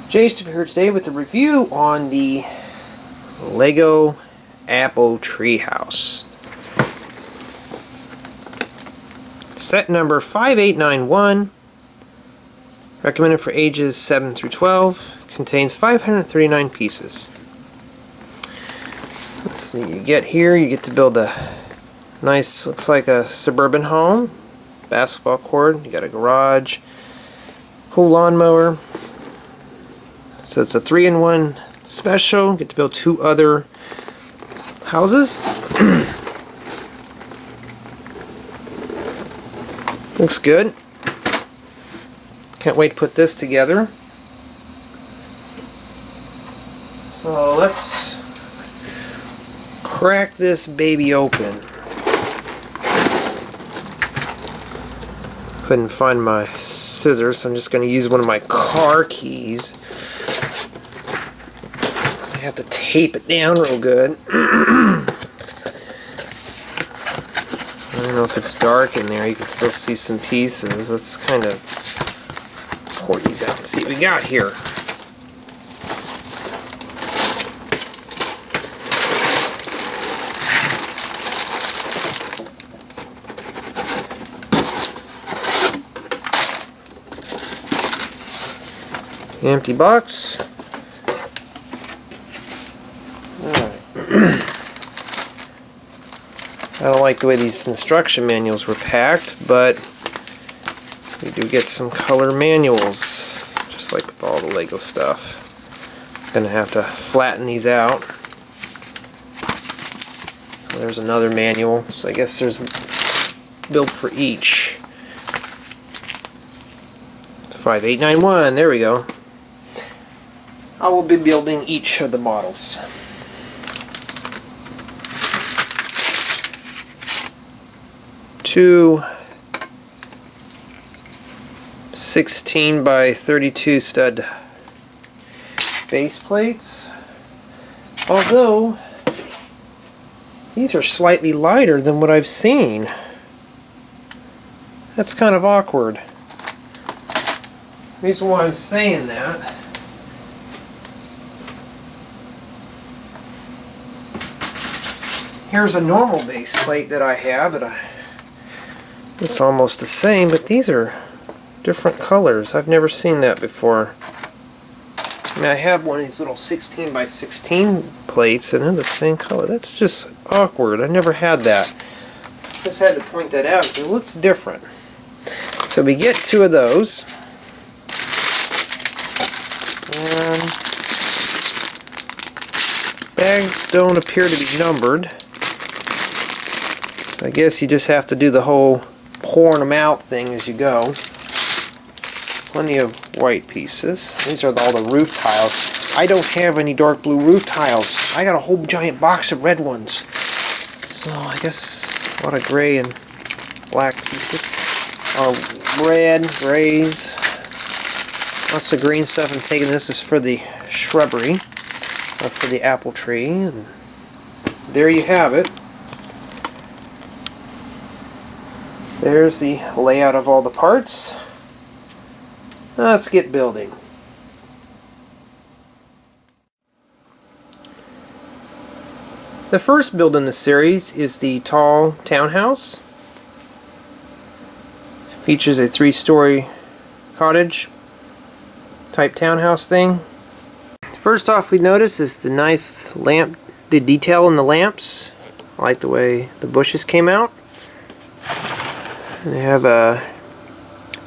Jason here today with a review on the Lego Apple Treehouse. Set number 5891, recommended for ages 7 through 12, contains 539 pieces. Let's see, you get to build a nice, looks like a suburban home, basketball court, you got a garage, cool lawnmower. So it's a 3-in-1 special. Get to build 2 other houses. Looks good. Can't wait to put this together. So let's crack this baby open. Couldn't find my scissors, so I'm just going to use one of my car keys. I have to tape it down real good. I don't know if it's dark in there. You can still see some pieces. Let's kind of pour these out and see what we got here. Empty box. I don't like the way these instruction manuals were packed, but we do get some color manuals, just like with all the Lego stuff. Gonna have to flatten these out. There's another manual, so I guess there's built for each. 5891, there we go. I will be building each of the models. Two 16 by 32 stud base plates. Although these are slightly lighter than what I've seen. That's kind of awkward. The reason why I'm saying that, here's a normal base plate that I have that it's almost the same, but these are different colors. I've never seen that before. I mean, I have one of these little 16 by 16 plates and they're the same color. That's just awkward. I never had that. Just had to point that out. It looks different. So we get 2 of those. And bags don't appear to be numbered. So I guess you just have to do the whole pouring them out thing as you go. Plenty of white pieces. These are all the roof tiles. I don't have any dark blue roof tiles. I got a whole giant box of red ones. So I guess a lot of gray and black pieces. Red, grays. Lots of green stuff. I'm taking this is for the shrubbery, or for the apple tree. And there you have it. There's the layout of all the parts. Let's get building. The first build in the series is the tall townhouse. Features a 3-story cottage type townhouse thing. First off, we notice is the nice lamp, the detail in the lamps. I like the way the bushes came out. They have a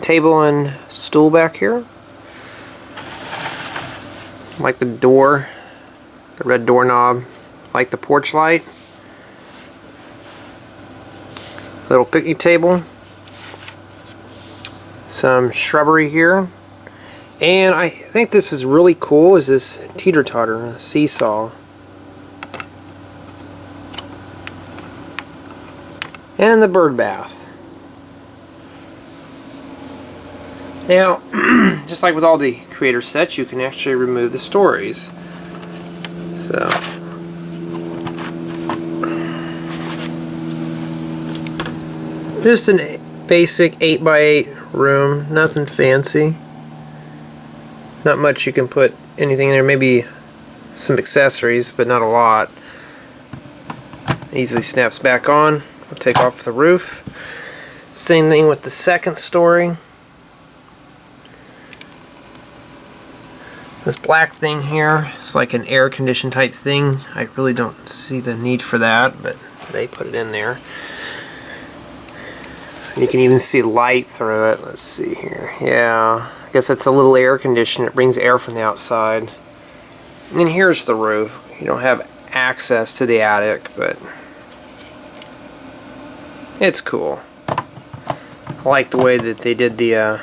table and stool back here. Like the door, the red doorknob. Like the porch light. Little picnic table. Some shrubbery here. And I think this is really cool, is this teeter-totter, seesaw. And the bird bath. Now, just like with all the creator sets, you can actually remove the stories. So, just a basic 8x8 room, nothing fancy. Not much you can put anything in there, maybe some accessories, but not a lot. Easily snaps back on. We'll take off the roof. Same thing with the second story. This black thing here is like an air conditioned type thing. I really don't see the need for that, but they put it in there. You can even see light through it. Let's see here. Yeah, I guess that's a little air conditioner. It brings air from the outside. And then here's the roof. You don't have access to the attic, but it's cool. I like the way that they did the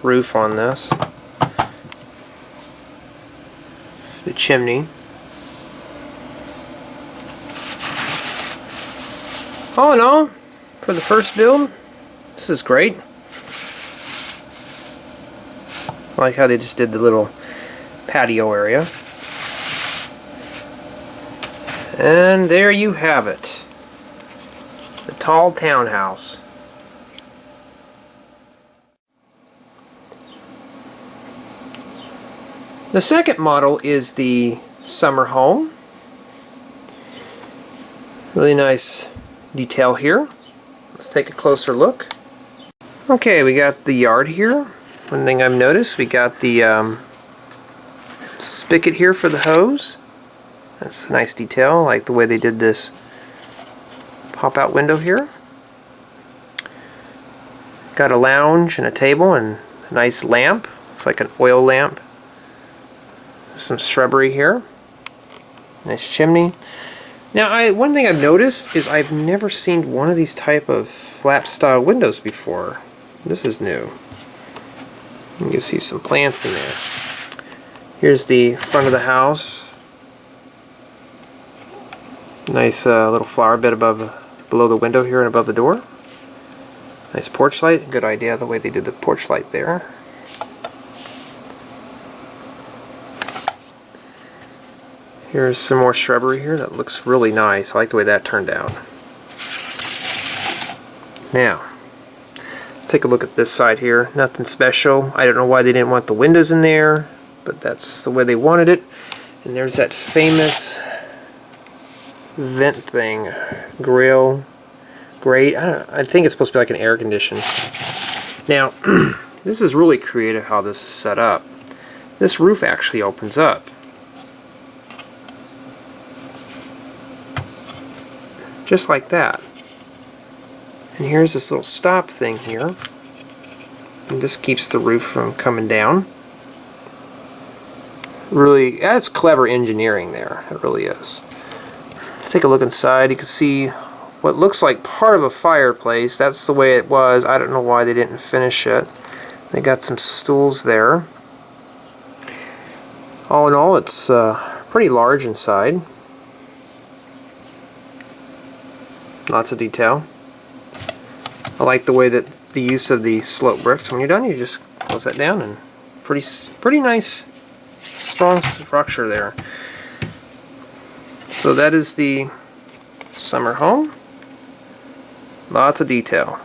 roof on this. The chimney. All in all, for the first build, this is great. I like how they just did the little patio area. And there you have it. The tall townhouse. The second model is the summer home. Really nice detail here. Let's take a closer look. Okay, we got the yard here. One thing I've noticed, we got the spigot here for the hose. That's a nice detail. I like the way they did this pop-out window here. Got a lounge and a table and a nice lamp. Looks like an oil lamp. Some shrubbery here. Nice chimney. Now, one thing I've noticed is I've never seen one of these type of flap style windows before. This is new. You can see some plants in there. Here's the front of the house. Nice little flower bed below the window here and above the door. Nice porch light. Good idea the way they did the porch light there. Here's some more shrubbery here that looks really nice. I like the way that turned out. Now, let's take a look at this side here. Nothing special. I don't know why they didn't want the windows in there, but that's the way they wanted it. And there's that famous vent thing, grill, grate. I think it's supposed to be like an air conditioner. Now, this is really creative how this is set up. This roof actually opens up. Just like that. And here's this little stop thing here. And this keeps the roof from coming down. Really, that's clever engineering there. It really is. Let's take a look inside. You can see what looks like part of a fireplace. That's the way it was. I don't know why they didn't finish it. They got some stools there. All in all, it's pretty large inside. Lots of detail. I like the way that the use of the slope bricks. When you're done, you just close that down, and pretty nice, strong structure there. So that is the summer home. Lots of detail.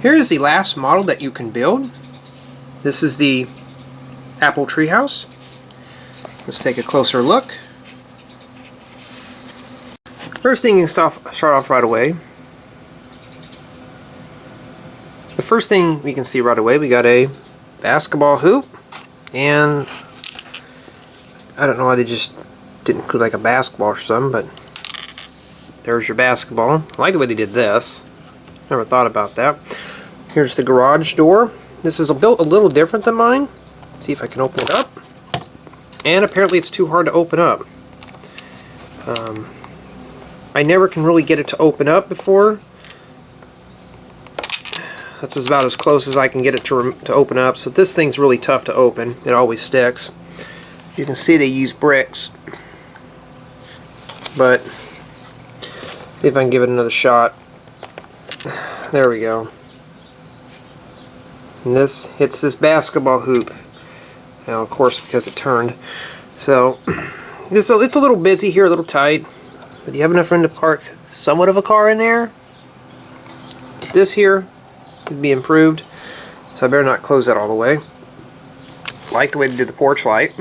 Here is the last model that you can build. This is the apple tree house. Let's take a closer look. First thing you can start off right away. The first thing we can see right away, we got a basketball hoop, and I don't know why they just didn't include like a basketball or something, but there's your basketball. I like the way they did this. Never thought about that. Here's the garage door. This is built a little different than mine. Let's see if I can open it up. And apparently it's too hard to open up. I never can really get it to open up before. That's about as close as I can get it to open up. So this thing's really tough to open. It always sticks. You can see they use bricks. But see if I can give it another shot. There we go. And this hits this basketball hoop. Now, of course, because it turned. So it's a little busy here, a little tight. But you have enough room to park somewhat of a car in there. This here could be improved. So I better not close that all the way. Like the way they did the porch light.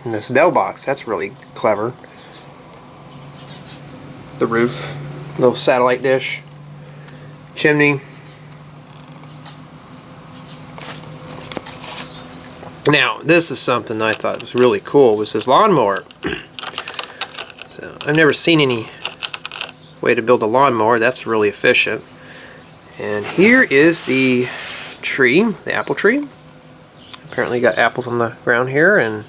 And this bell box, that's really clever. The roof, little satellite dish, chimney. Now, this is something I thought was really cool, was this lawnmower. So, I've never seen any way to build a lawnmower. That's really efficient. And here is the tree, the apple tree. Apparently got apples on the ground here, and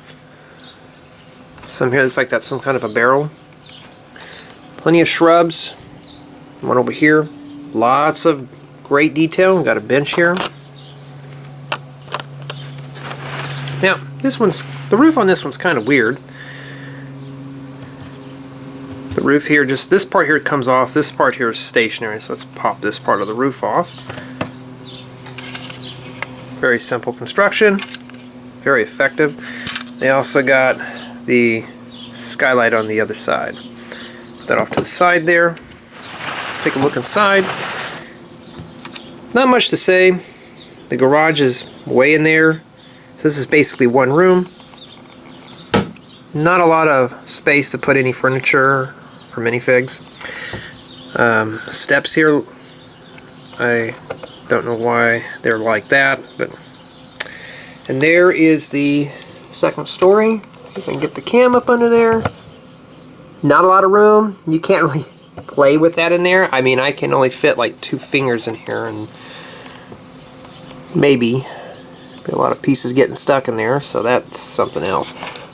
some here looks like that's some kind of a barrel. Plenty of shrubs. One over here. Lots of great detail. Got a bench here. Now, the roof on this one's kind of weird. The roof here, just this part here comes off. This part here is stationary, so let's pop this part of the roof off. Very simple construction. Very effective. They also got the skylight on the other side. Put that off to the side there. Take a look inside. Not much to say. The garage is way in there. So this is basically one room. Not a lot of space to put any furniture or minifigs. Steps here, I don't know why they're like that, but and there is the second story. If I can get the cam up under there. Not a lot of room. You can't really play with that in there. I mean, I can only fit like 2 fingers in here, and maybe a lot of pieces getting stuck in there, so that's something else.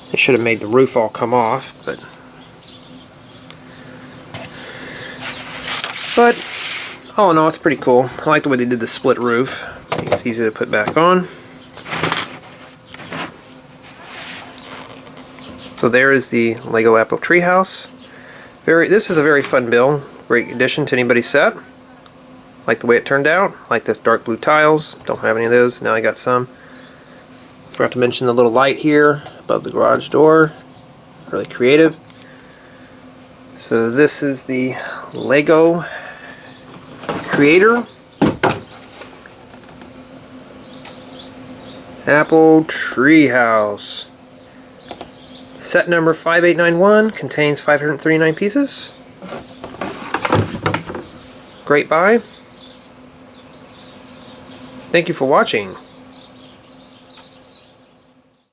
They should have made the roof all come off, but all in all, it's pretty cool. I like the way they did the split roof. It's easy to put back on. So there is the Lego Apple Treehouse. This is a very fun build. Great addition to anybody's set. Like the way it turned out. Like the dark blue tiles. Don't have any of those. Now I got some. Forgot to mention the little light here above the garage door. Really creative. So this is the Lego Creator Apple Treehouse. Set number 5891 contains 539 pieces. Great buy. Thank you for watching.